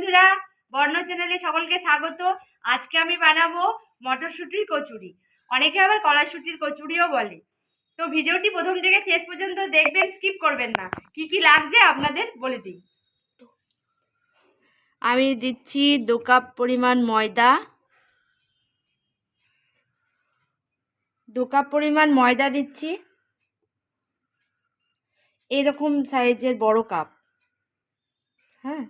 বন্ধুরা, বর্ণ চ্যানেলে সকলকে স্বাগত। আজকে আমি বানাবো মটরশুঁটির কচুরি, অনেকে আবার কড়াইশুঁটির কচুরিও বলে। তো ভিডিওটি প্রথম থেকে শেষ পর্যন্ত দেখবেন, স্কিপ করবেন না। কি কি লাগছে আপনাদের বলে দিই। আমি দিচ্ছি 2 কাপ পরিমাণ ময়দা, 2 কাপ পরিমাণ ময়দা দিচ্ছি, এরকম সাইজের বড় কাপ। হ্যাঁ,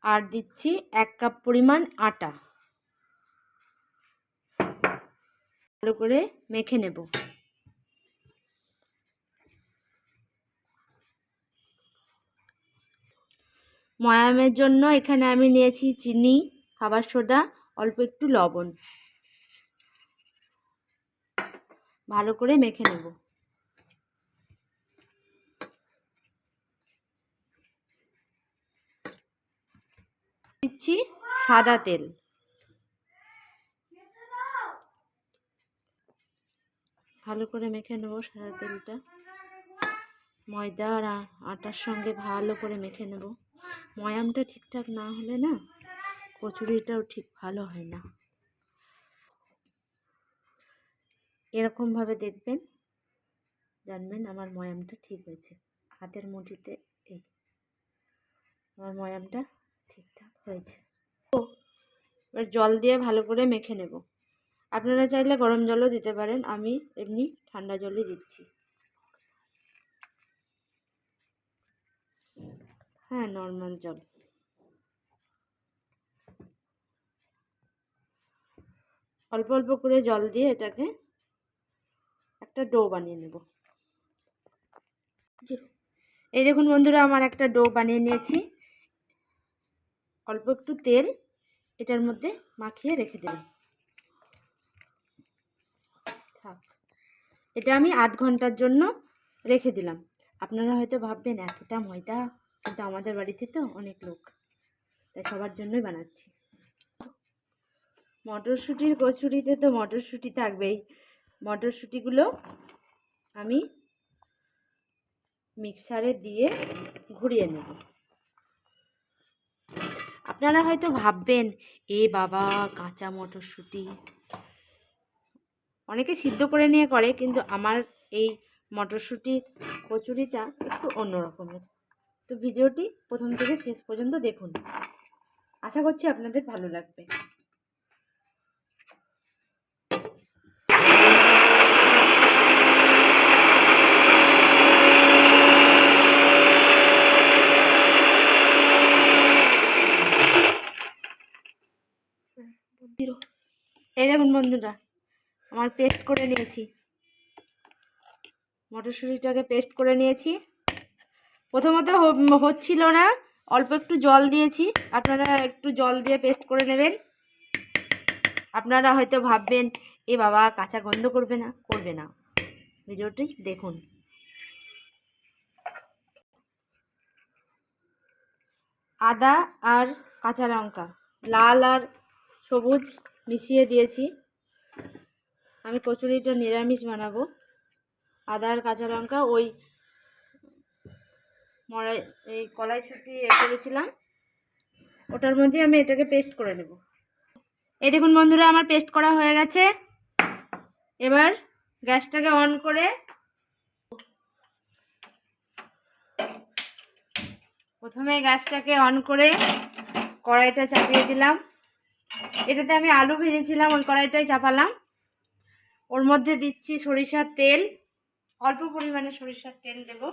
আর দিচ্ছি 1 কাপ পরিমাণ আটা। ভালো করে মেখে নেব। ময়ামের জন্য এখানে আমি নিয়েছি চিনি, খাবার সোডা, অল্প একটু লবণ। ভালো করে মেখে নেব। দিচ্ছি সাদা তেল। ভালো করে মেখে নেব সাদা তেলটা। ময়দা আর আটার সঙ্গে ভালো করে মেখে নেব। ময়ামটা ঠিকঠাক না হলে না কচুরিটাও ঠিক ভালো হয় না। এরকমভাবে দেখবেন, জানবেন আমার ময়ামটা ঠিক হয়েছে। হাতের মুঠিতে এই আমার ময়ামটা ঠিকঠাক হয়েছে। এবার জল দিয়ে ভালো করে মেখে নেব। আপনারা চাইলে গরম জলও দিতে পারেন, আমি এমনি ঠান্ডা জলই দিচ্ছি। হ্যাঁ, নর্মাল জল। অল্প অল্প করে জল দিয়ে এটাকে একটা ডো বানিয়ে নেব। এই দেখুন বন্ধুরা, আমার একটা ডো বানিয়ে নিয়েছি। অল্প একটু তেল এটার মধ্যে মাখিয়ে রেখে দিলাম। থাক, এটা আমি আধ ঘন্টার জন্য রেখে দিলাম। আপনারা হয়তো ভাববেন এতটা ময়দা, কিন্তু আমাদের বাড়িতে তো অনেক লোক, তাই সবার জন্যই বানাচ্ছি। মটরশুঁটির কচুরিতে তো মটরশুঁটি থাকবেই। মটরশুঁটিগুলো আমি মিক্সারে দিয়ে ঘুরিয়ে নেব। আপনারা হয়তো ভাববেন, এ বাবা, কাঁচা মটরশুঁটি। অনেকে সিদ্ধ করে নিয়ে করে, কিন্তু আমার এই মটরশুঁটির কচুরিটা একটু অন্য রকমের। তো ভিডিওটি প্রথম থেকে শেষ পর্যন্ত দেখুন, আশা করছি আপনাদের ভালো লাগবে। এই দেখুন বন্ধুরা, আমার পেস্ট করে নিয়েছি, মটরশুঁটিটাকে পেস্ট করে নিয়েছি। প্রথমত হচ্ছিল না, অল্প একটু জল দিয়েছি। আপনারা একটু জল দিয়ে পেস্ট করে নেবেন। আপনারা হয়তো ভাববেন, এ বাবা, কাঁচা গন্ধ করবে না? করবে না, ভিডিওটি দেখুন। আদা আর কাঁচা লঙ্কা, লাল আর সবুজ মিশিয়ে দিয়েছি। আমি কচুরিটা নিরামিষ বানাবো। আদা আর কাঁচা লঙ্কা ওই কড়াইশুঁটি করেছিলাম, ওটার মধ্যে আমি এটাকে পেস্ট করে নেব। এই দেখুন বন্ধুরা, আমার পেস্ট করা হয়ে গেছে। এবার গ্যাসটাকে অন করে প্রথমে গ্যাসটাকে অন করে কড়াইটা চাপিয়ে দিলাম। এটাতে আমি আলু ভেজেছিলাম, ওই কড়াইটাই চাপালাম। ওর মধ্যে দিচ্ছি সরিষার তেল, অল্প পরিমাণে সরিষার তেল দেব।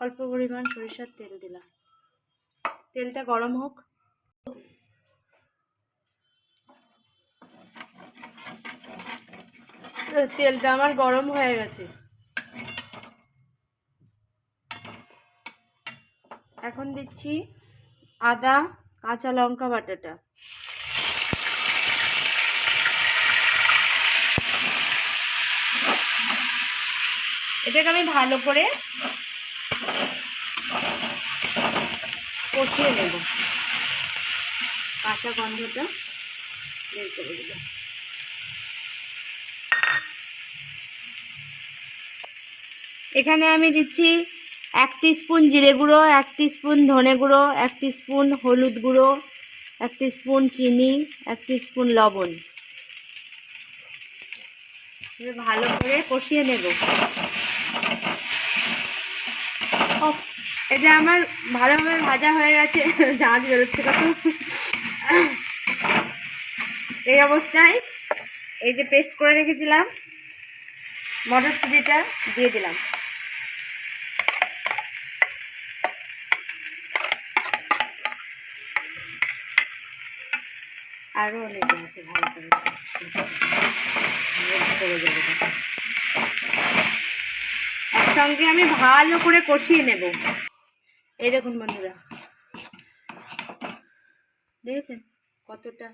অল্প পরিমাণ সরিষার তেল দিলাম। তেলটা গরম হোক। তেলটা আমার গরম হয়ে গেছে। এখন দিচ্ছি আদা কাঁচা লঙ্কা বাটাটা। এটাকে আমি ভালো করে কষিয়ে নেব, কাঁচা গন্ধটা বের করে দেব। এখানে আমি দিচ্ছি 1 টিস্পুন জিরে গুঁড়ো, 1 টিস্পুন ধনে গুঁড়ো, 1 টিস্পুন হলুদ গুঁড়ো, 1 টিস্পুন চিনি, 1 টিস্পুন লবণ। ভালো করে কষিয়ে নেব। এটা আমার ভালোভাবে ভাজা হয়ে গেছে, ঝাঁঝ বেরোচ্ছে কত। এই অবস্থায় এই যে পেস্ট করে রেখেছিলাম মটরশুঁটিটা দিয়ে দিলাম। আরও অনেকে আছে, ভালো করে একসঙ্গে আমি ভালো করে কষিয়ে নেব। এই দেখুন বন্ধুরা, দেখেছেন কতটা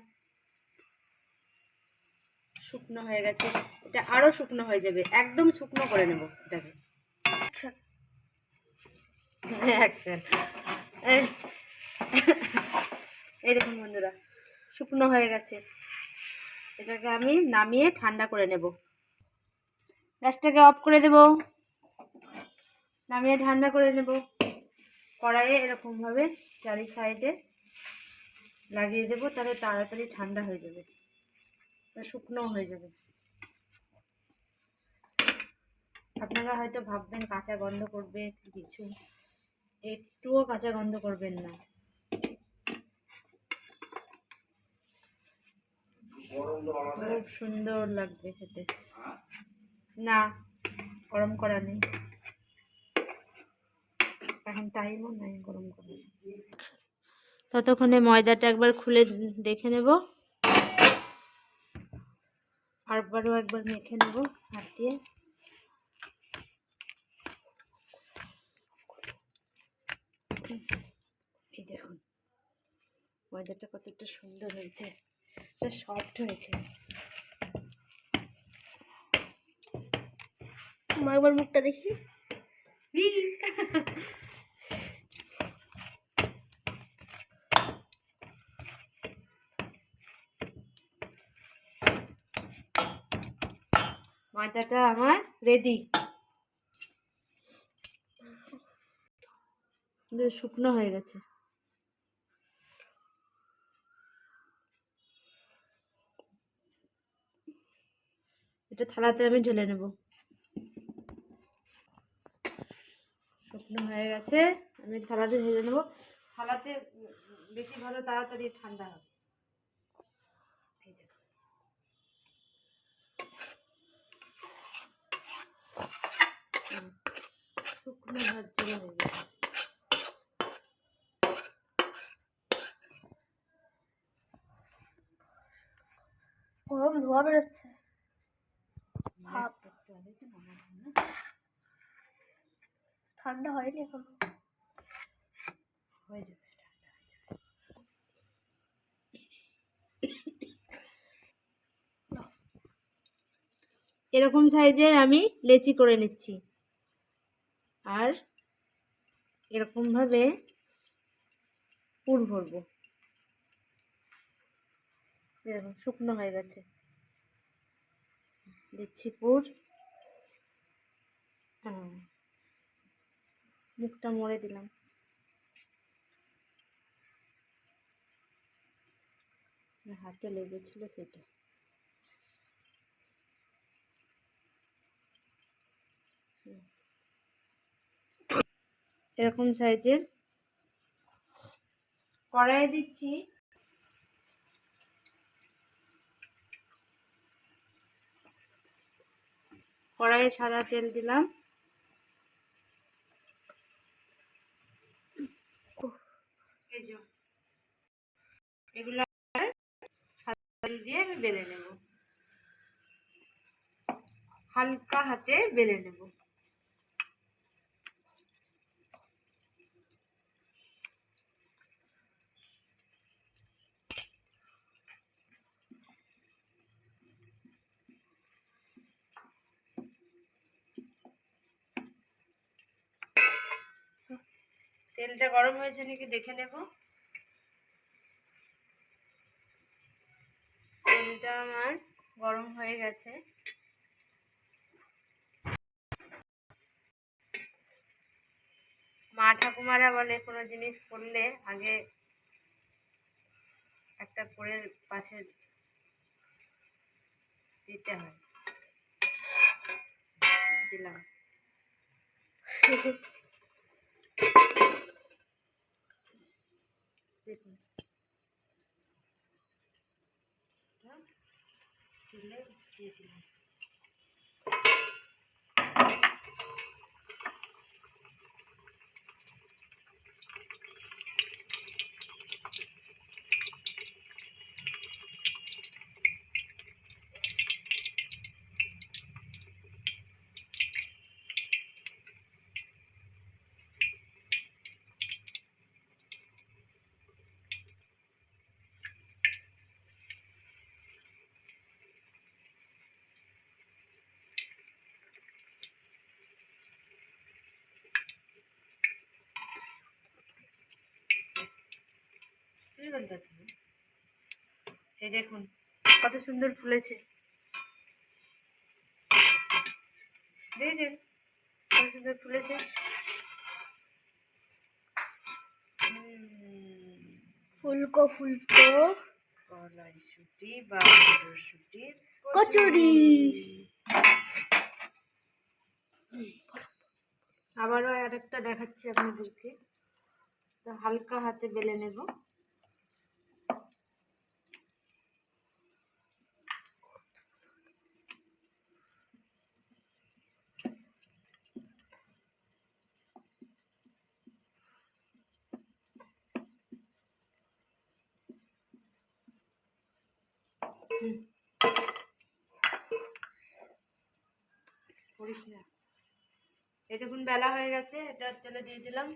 শুকনো হয়ে গেছে। এটা আরো শুকনো হয়ে যাবে, একদম শুকনো করে নেব এটাকে। এই দেখুন বন্ধুরা, শুকনো হয়ে গেছে। এটাকে আমি নামিয়ে ঠান্ডা করে নেব। গ্যাসটাকে অফ করে দেব, নামিয়ে ঠান্ডা করে নেব। কড়াইয়ে এরকমভাবে চারি সাইডে লাগিয়ে দেবো, তাহলে তাড়াতাড়ি ঠান্ডা হয়ে যাবে, শুকনো হয়ে যাবে। আপনারা হয়তো ভাববেন কাঁচা গন্ধ করবে কিছু, একটুও কাঁচা গন্ধ করবেন না। খুব সুন্দর লাগবে খেতে। না, গরম করা নেই, এখন টাইমও নাই গরম করা। ততক্ষণে ময়দাটা একবার খুলে দেখে নেব, আরবারও একবার মেখে নেব হাত দিয়ে। এই দেখুন ময়দাটা কতটা সুন্দর হয়েছে, সফট হয়েছে। একবার মুখটা দেখি। ময়দাটা আমার রেডি। শুকনো হয়ে গেছে। এটা থালাতে আমি ঢেলে নেব। শুকনো হয়ে গেছে, আমি থালাতে ঢেলে নেব। থালাতে বেশি ভালো তাড়াতাড়ি ঠান্ডা হবে। শুকনো ঝরঝরে হয়ে গেছে। গরম ধোয়া বেরোচ্ছে, ঠান্ডা হয়নি এখন, হয়ে যাবে। এরকম সাইজের আমি লেচি করে নিচ্ছি, আর এরকমভাবে পুর ভরবো। এরকম শুকনো হয়ে গেছে, দিচ্ছি পুর। মুখটা মুড়ে দিলাম। হাতে লেগেছিল সেটা। এরকম সাইজের কড়াই দিচ্ছি। কড়াইয়ে সাদা তেল দিলাম। এগুলো সাদা তেল দিয়ে আমি বেলে নেব, হালকা হাতে বেলে নেব। তেলটা গরম হয়েছে নাকি দেখে নেব। তেলটা আমার গরম হয়ে গেছে। মা ঠাকুমারা বলে কোনো জিনিস করলে আগে একটা করে পাশে দিতে হয়। দিলাম। দেখুন দিলে দিয়ে দিলাম। এই দেখুন কত সুন্দর ফুলেছে, দেখেছেন কত সুন্দর ফুলেছে। ফুলকো ফুলকো কড়াইশুঁটি বা মটরশুঁটির কচুরি। আবারও আরেকটা দেখাচ্ছি আপনাদেরকে, তো হালকা হাতে বেলে নেব। করিস না। এই দেখুন বেলা হয়ে গেছে, এটা তেলে দিয়ে দিলাম।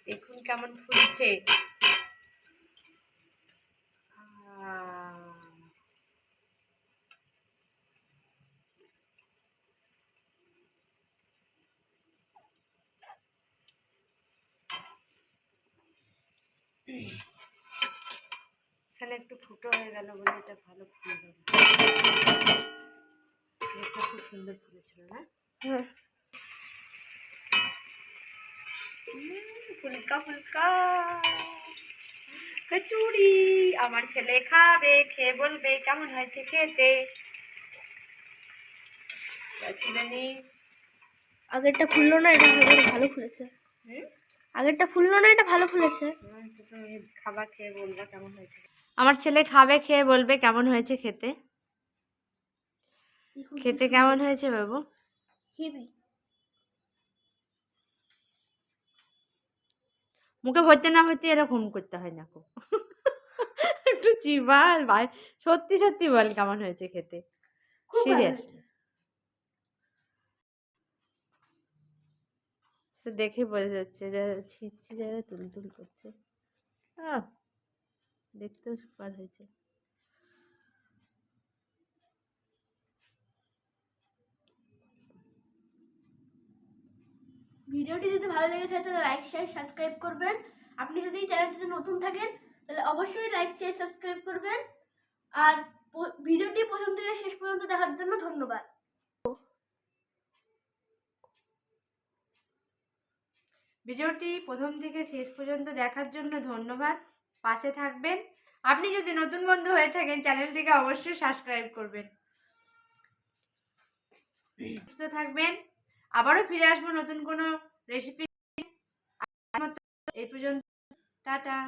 দেখুন কেমন ফুলছে। এখানে একটু ফুটো হয়ে গেল বলে এটা ভালো ফুল হবে। এটা খুব সুন্দর ফুলেছিল না? ফুলকা ফুলকা কচুরি আমার ছেলে খাবে, খেয়ে বলবে কেমন হয়েছে খেতে। আগেরটা ফুললো না, এটা ভালো ফুলেছে। আগেরটা ফুললো না, এটা ভালো ফুলেছে। খাবার খেয়ে বলবে কেমন হয়েছে। আমার ছেলে খাবে, খেয়ে বলবে কেমন হয়েছে খেতে। খেতে কেমন হয়েছে বাবু? হেবি। মুখে ভরতে না ভরতে এরকম করতে হয় না খুব। একটু চিবাল ভাই, সত্যি সত্যি বল কেমন হয়েছে খেতে, সিরিয়াস। দেখে বোঝা যাচ্ছে যে ছিটছি জায়গায় তুল করছে। দেখতেও সুপার হয়েছে। ভিডিওটি যদি ভালো লেগে থাকে তাহলে লাইক শেয়ার সাবস্ক্রাইব করবেন। আপনি যদি এই চ্যানেলটিতে নতুন থাকেন তাহলে অবশ্যই লাইক শেয়ার সাবস্ক্রাইব করবেন। আর ভিডিওটি প্রথম থেকে শেষ পর্যন্ত দেখার জন্য ধন্যবাদ। ভিডিওটি প্রথম থেকে শেষ পর্যন্ত দেখার জন্য ধন্যবাদ। পাশে থাকবেন। আপনি যদি নতুন বন্ধু হয়ে থাকেন চ্যানেলটিকে অবশ্যই সাবস্ক্রাইব করবেন। সুস্থ থাকবেন। আবারও ফিরে আসবো নতুন কোনো রেসিপি। এই পর্যন্ত টাটা।